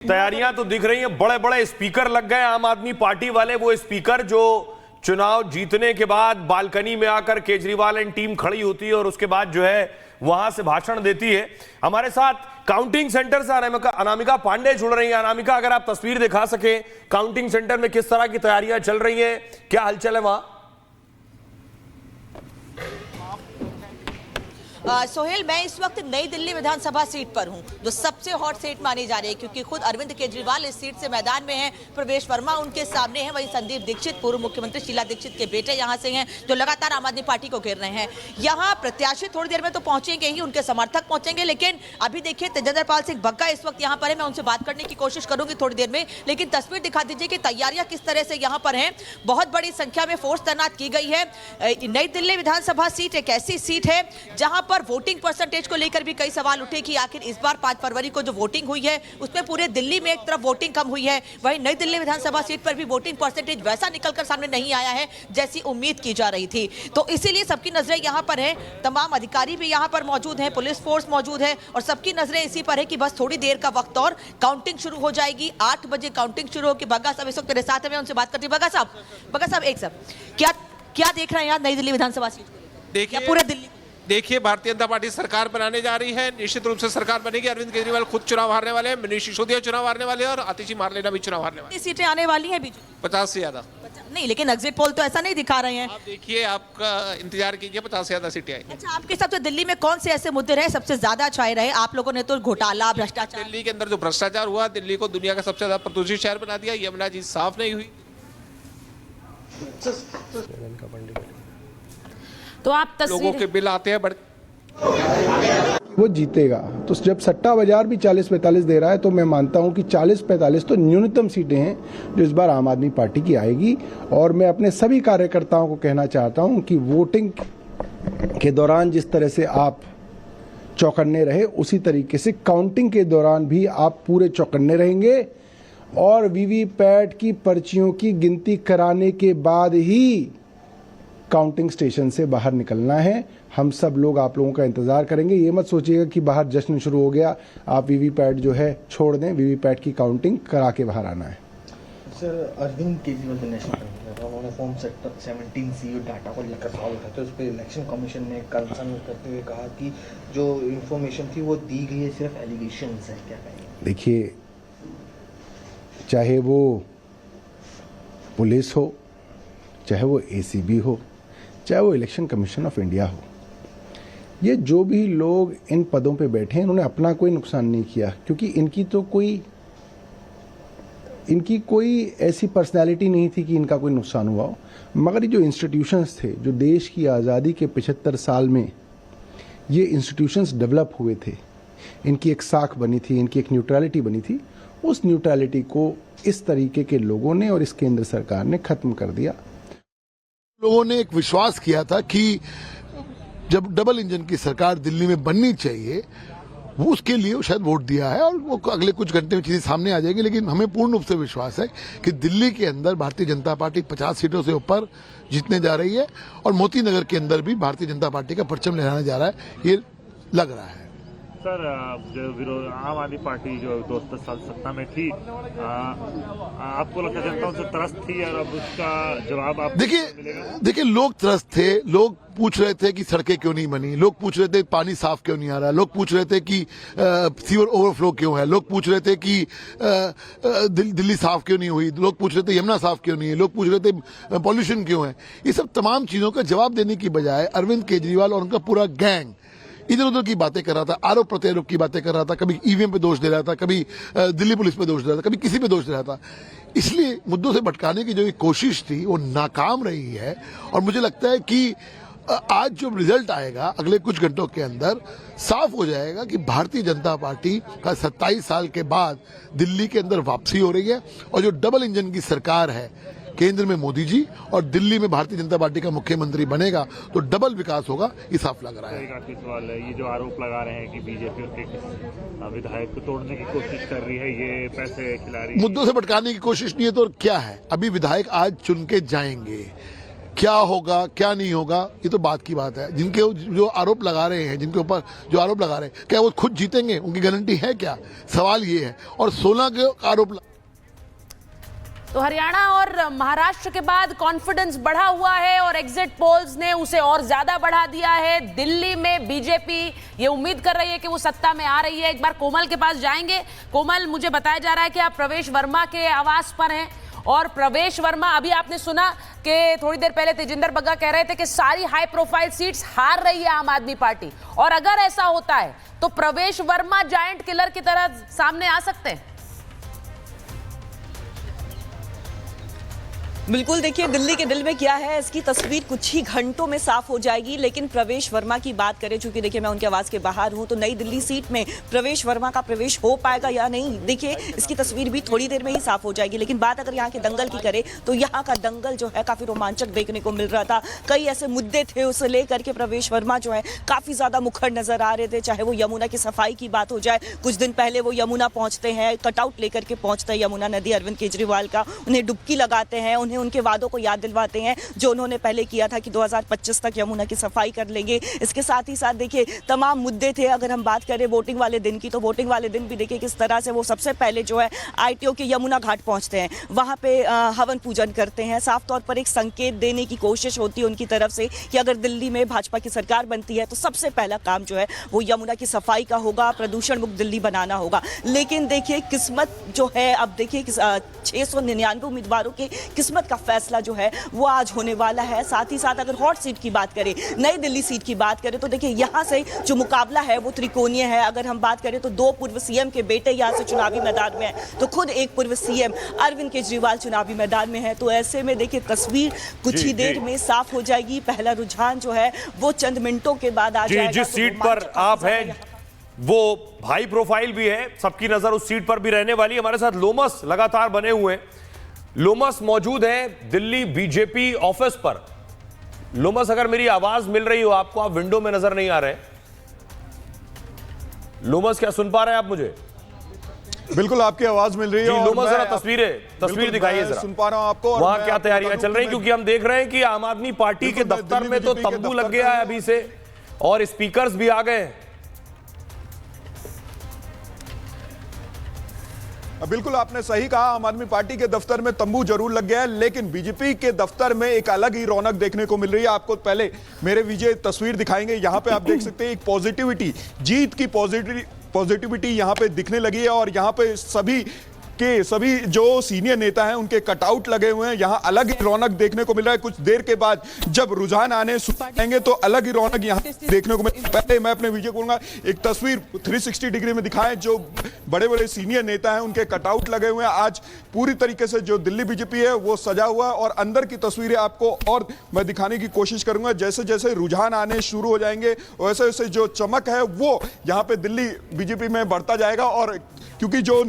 तैयारियां तो दिख रही हैं, बड़े बड़े स्पीकर लग गए आम आदमी पार्टी वाले। वो स्पीकर जो चुनाव जीतने के बाद बालकनी में आकर केजरीवाल एंड टीम खड़ी होती है और उसके बाद जो है वहां से भाषण देती है। हमारे साथ काउंटिंग सेंटर से अनामिका पांडे जुड़ रही हैं। अनामिका, अगर आप तस्वीर दिखा सके काउंटिंग सेंटर में किस तरह की तैयारियां चल रही हैं, क्या हलचल है वहां? सोहेल, मैं इस वक्त नई दिल्ली विधानसभा सीट पर हूं, जो सबसे हॉट सीट मानी जा रही है, क्योंकि खुद अरविंद केजरीवाल इस सीट से मैदान में हैं, प्रवेश वर्मा उनके सामने हैं, वहीं संदीप दीक्षित पूर्व मुख्यमंत्री शीला दीक्षित के बेटे यहां से हैं, जो लगातार आम आदमी पार्टी को घेर रहे हैं। यहां प्रत्याशी थोड़ी देर में तो पहुंचेंगे ही, उनके समर्थक पहुंचेंगे, लेकिन अभी देखिए तेजेंद्र पाल सिंह बग्गा इस वक्त यहाँ पर है। मैं उनसे बात करने की कोशिश करूंगी थोड़ी देर में, लेकिन तस्वीर दिखा दीजिए कि तैयारियां किस तरह से यहाँ पर हैं। बहुत बड़ी संख्या में फोर्स तैनात की गई है। नई दिल्ली विधानसभा सीट एक ऐसी सीट है जहां पर वोटिंग परसेंटेज को लेकर भी कई सवाल उठे कि आखिर इस बार 5 फरवरी को जो वोटिंग हुई है उसमें पूरे दिल्ली में एक तरफ वोटिंग कम हुई है, वहीं नई दिल्ली विधानसभा सीट पर भी वोटिंग परसेंटेज वैसा निकलकर सामने नहीं आया है जैसी उम्मीद की जा रही थी। तो इसीलिए सबकी नजरें यहां पर हैं, तमाम अधिकारी भी यहां पर मौजूद हैं, पुलिस फोर्स मौजूद है और सबकी नजरें इसी पर है कि बस थोड़ी देर का वक्त और काउंटिंग शुरू हो जाएगी। 8 बजे काउंटिंग शुरू होगी। बग्गा साहब इस वक्त मेरे साथ है, मैं उनसे बात करती हूँ। बग्गा साहब एक सब क्या देख रहे हैं यहाँ नई दिल्ली विधानसभा सीट को? देखिए पूरे दिल्ली देखिए, भारतीय जनता पार्टी सरकार बनाने जा रही है। निश्चित रूप से सरकार बनेगी। अरविंद केजरीवाल खुद चुनाव हारने वाले हैं, मनीष सिसोदिया चुनाव हारने वाले हैं और आतिशी मारलेना भी चुनाव हारने वाले हैं। सीटें आने वाली हैं बीजेपी 50 से ज्यादा नहीं, लेकिन एग्जिट पोल तो ऐसा नहीं दिखा रहे हैं। आप देखिए, आपका इंतजार कीजिए, 50 से ज्यादा सीटें आएंगी। अच्छा, आपके हिसाब से दिल्ली में कौन से ऐसे मुद्दे रहे सबसे ज्यादा छाए रहे? आप लोगों ने तो घोटाला, भ्रष्टाचार, दिल्ली के अंदर जो भ्रष्टाचार हुआ, दिल्ली को दुनिया का सबसे ज्यादा प्रदूषित शहर बना दिया। यमुना जी साफ नहीं हुई। तो आप लोगों के बिल आते हैं बड़े। वो जीतेगा। तो जब सट्टा बाजार भी 40-45 दे रहा है तो मैं मानता हूं कि 40-45 तो न्यूनतम सीटें हैं जो इस बार आम आदमी पार्टी की आएगी। और मैं अपने सभी कार्यकर्ताओं को कहना चाहता हूं कि वोटिंग के दौरान जिस तरह से आप चौकन्ने रहे, उसी तरीके से काउंटिंग के दौरान भी आप पूरे चौकन्ने रहेंगे और वीवीपैट की पर्चियों की गिनती कराने के बाद ही काउंटिंग स्टेशन से बाहर निकलना है। हम सब लोग आप लोगों का इंतजार करेंगे। ये मत सोचिएगा कि बाहर जश्न शुरू हो गया, आप वीवीपैट जो है छोड़ दें, वीवीपैट की काउंटिंग करा के बाहर आना है। सर, अरविंद केजरीवाल जो नेशनल उन्होंने फॉर्म सेक्टर 17 सी डाटा को लेकर सवाल उठाते हैं, उस पर इलेक्शन कमीशन ने कंसर्न करते हुए कहा कि जो इंफॉर्मेशन थी वो दी गई है, सिर्फ एलिगेशंस है। क्या कहेंगे? देखिए, चाहे वो पुलिस हो, चाहे वो एसीबी हो, चाहे वो इलेक्शन कमीशन ऑफ इंडिया हो, ये जो भी लोग इन पदों पे बैठे हैं इन्होंने अपना कोई नुकसान नहीं किया, क्योंकि इनकी कोई ऐसी पर्सनालिटी नहीं थी कि इनका कोई नुकसान हुआ हो। मगर ये जो इंस्टीट्यूशंस थे, जो देश की आज़ादी के 75 साल में ये इंस्टीट्यूशंस डेवलप हुए थे, इनकी एक साख बनी थी, इनकी एक न्यूट्रलिटी बनी थी, उस न्यूट्रलिटी को इस तरीके के लोगों ने और इस केंद्र सरकार ने खत्म कर दिया। लोगों ने एक विश्वास किया था कि जब डबल इंजन की सरकार दिल्ली में बननी चाहिए, वो उसके लिए शायद वोट दिया है और वो अगले कुछ घंटे में चीजें सामने आ जाएगी। लेकिन हमें पूर्ण रूप से विश्वास है कि दिल्ली के अंदर भारतीय जनता पार्टी 50 सीटों से ऊपर जीतने जा रही है और मोती नगर के अंदर भी भारतीय जनता पार्टी का परचम लहराने जा रहा है, ये लग रहा है। सर, जो आम आदमी पार्टी जो 2-10 साल सत्ता में थी, आपको लगता है जनता उनसे त्रस्त थी और अब उसका जवाब आप देखिए, लोग त्रस्त थे। लोग पूछ रहे थे कि सड़कें क्यों नहीं बनी, लोग पूछ रहे थे पानी साफ क्यों नहीं आ रहा, लोग पूछ रहे थे कि सीवर ओवरफ्लो क्यों है, लोग पूछ रहे थे कि दिल्ली साफ क्यों नहीं हुई, लोग पूछ रहे थे यमुना साफ क्यों नहीं है, लोग पूछ रहे थे पॉल्यूशन क्यों है। ये सब तमाम चीजों का जवाब देने की बजाय अरविंद केजरीवाल और उनका पूरा गैंग इधर उधर की बातें कर रहा था, आरोप प्रत्यारोप की बातें कर रहा था, कभी ईवीएम पे दोष दे रहा था, कभी दिल्ली पुलिस पे दोष दे रहा था, कभी किसी पे दोष दे रहा था। इसलिए मुद्दों से भटकाने की जो एक कोशिश थी वो नाकाम रही है। और मुझे लगता है कि आज जो रिजल्ट आएगा अगले कुछ घंटों के अंदर साफ हो जाएगा कि भारतीय जनता पार्टी का 27 साल के बाद दिल्ली के अंदर वापसी हो रही है और जो डबल इंजन की सरकार है, केंद्र में मोदी जी और दिल्ली में भारतीय जनता पार्टी का मुख्यमंत्री बनेगा तो डबल विकास होगा, ये साफ लग रहा है। सवाल है, ये जो आरोप लगा रहे हैं कि बीजेपी उनके विधायक को तोड़ने की कोशिश कर रही है, ये पैसे खिला रही है, मुद्दों से भटकाने की कोशिश नहीं है तो क्या है? अभी विधायक आज चुन के जाएंगे, क्या होगा क्या नहीं होगा ये तो बात की बात है। जिनके जो आरोप लगा रहे हैं, जिनके ऊपर जो आरोप लगा रहे हैं, क्या वो खुद जीतेंगे? उनकी गारंटी है क्या? सवाल ये है। और 16 के आरोप तो हरियाणा और महाराष्ट्र के बाद कॉन्फिडेंस बढ़ा हुआ है और एग्जिट पोल्स ने उसे और ज्यादा बढ़ा दिया है। दिल्ली में बीजेपी ये उम्मीद कर रही है कि वो सत्ता में आ रही है। एक बार कोमल के पास जाएंगे। कोमल, मुझे बताया जा रहा है कि आप प्रवेश वर्मा के आवास पर हैं और प्रवेश वर्मा, अभी आपने सुना कि थोड़ी देर पहले तेजिंदर बग्गा कह रहे थे कि सारी हाई प्रोफाइल सीट्स हार रही है आम आदमी पार्टी, और अगर ऐसा होता है तो प्रवेश वर्मा जायंट किलर की तरह सामने आ सकते हैं। बिल्कुल, देखिए दिल्ली के दिल में क्या है इसकी तस्वीर कुछ ही घंटों में साफ हो जाएगी। लेकिन प्रवेश वर्मा की बात करें, चूंकि देखिए मैं उनके आवास के बाहर हूं, तो नई दिल्ली सीट में प्रवेश वर्मा का प्रवेश हो पाएगा या नहीं, देखिए इसकी तस्वीर भी थोड़ी देर में ही साफ हो जाएगी। लेकिन बात अगर यहाँ के दंगल की करें तो यहाँ का दंगल जो है काफी रोमांचक देखने को मिल रहा था। कई ऐसे मुद्दे थे उसे लेकर के प्रवेश वर्मा जो है काफी ज्यादा मुखर नजर आ रहे थे। चाहे वो यमुना की सफाई की बात हो जाए, कुछ दिन पहले वो यमुना पहुंचते हैं, कटआउट लेकर के पहुंचते हैं यमुना नदी अरविंद केजरीवाल का, उन्हें डुबकी लगाते हैं, उन्हें उनके वादों को याद दिलवाते हैं जो उन्होंने पहले किया था कि 2025 तक यमुना की सफाई कर लेंगे। इसके साथ ही साथ देखिए तमाम मुद्दे थे। अगर हम बात करें वोटिंग वाले दिन की, तो वोटिंग वाले दिन भी देखिए किस तरह से वो सबसे पहले जो है आईटीओ के यमुना घाट पहुंचते हैं, वहां पे हवन पूजन करते हैं। साफ तौर पर एक संकेत देने की कोशिश होती है उनकी तरफ से कि अगर दिल्ली में भाजपा की सरकार बनती है तो सबसे पहला काम जो है वो यमुना की सफाई का होगा, प्रदूषण मुक्त दिल्ली बनाना होगा। लेकिन देखिए किस्मत जो है, अब देखिए 699 उम्मीदवारों के किस्मत का फैसला जो है वो आज होने वाला है। साथ ही साथ अगर हॉट सीट की बात करें, नई दिल्ली सीट की बात करें, तो देखिए यहां से जो मुकाबला है वो त्रिकोणीय है। अगर हम बात करें तो 2 पूर्व सीएम के बेटे यहां से चुनावी मैदान में हैं, तो खुद एक पूर्व सीएम अरविंद केजरीवाल चुनावी मैदान में है। तो ऐसे में देखिए तस्वीर कुछ ही देर में साफ हो जाएगी। पहला रुझान जो है वो चंद मिनटों के बाद आ जाएगा। जिस सीट पर आप हैं वो हाई प्रोफाइल भी है, सबकी नजर उस सीट पर भी रहने वाली है। हमारे साथ लोमस लगातार बने हुए हैं। लोमस मौजूद है दिल्ली बीजेपी ऑफिस पर। लोमस, अगर मेरी आवाज मिल रही हो आपको, आप विंडो में नजर नहीं आ रहे। लोमस, क्या सुन पा रहे हैं आप मुझे? बिल्कुल आपकी आवाज मिल रही है। लोमस, जरा तस्वीर दिखाइए जरा। सुन पा रहा हूं आपको। वहां क्या तैयारियां चल रही, क्योंकि हम देख रहे हैं कि आम आदमी पार्टी के दफ्तर में तो तंबू लग गया है अभी से, और स्पीकर्स भी आ गए। बिल्कुल आपने सही कहा, आम आदमी पार्टी के दफ्तर में तंबू जरूर लग गया है, लेकिन बीजेपी के दफ्तर में एक अलग ही रौनक देखने को मिल रही है। आपको पहले मेरे विजय तस्वीर दिखाएंगे। यहां पे आप देख सकते हैं एक पॉजिटिविटी, जीत की पॉजिटिविटी यहां पे दिखने लगी है, और यहां पे सभी जो सीनियर नेता हैं उनके कटआउट लगे हुए हैं। यहां अलग ही रौनक देखने को मिल रहा है। कुछ देर के बाद जब रुझान आने आएंगे तो अलग ही रौनक यहां देखने को मिल। पहले मैं अपने विजय कहूंगा एक तस्वीर 360 डिग्री में दिखाएं। जो बड़े बड़े सीनियर नेता हैं उनके कटआउट लगे हुए हैं। आज पूरी तरीके से जो दिल्ली बीजेपी है वो सजा हुआ है, और अंदर की तस्वीरें आपको और मैं दिखाने की कोशिश करूंगा। जैसे जैसे रुझान आने शुरू हो जाएंगे वैसे वैसे जो चमक है वो यहाँ पे दिल्ली बीजेपी में बढ़ता जाएगा। और क्योंकि जो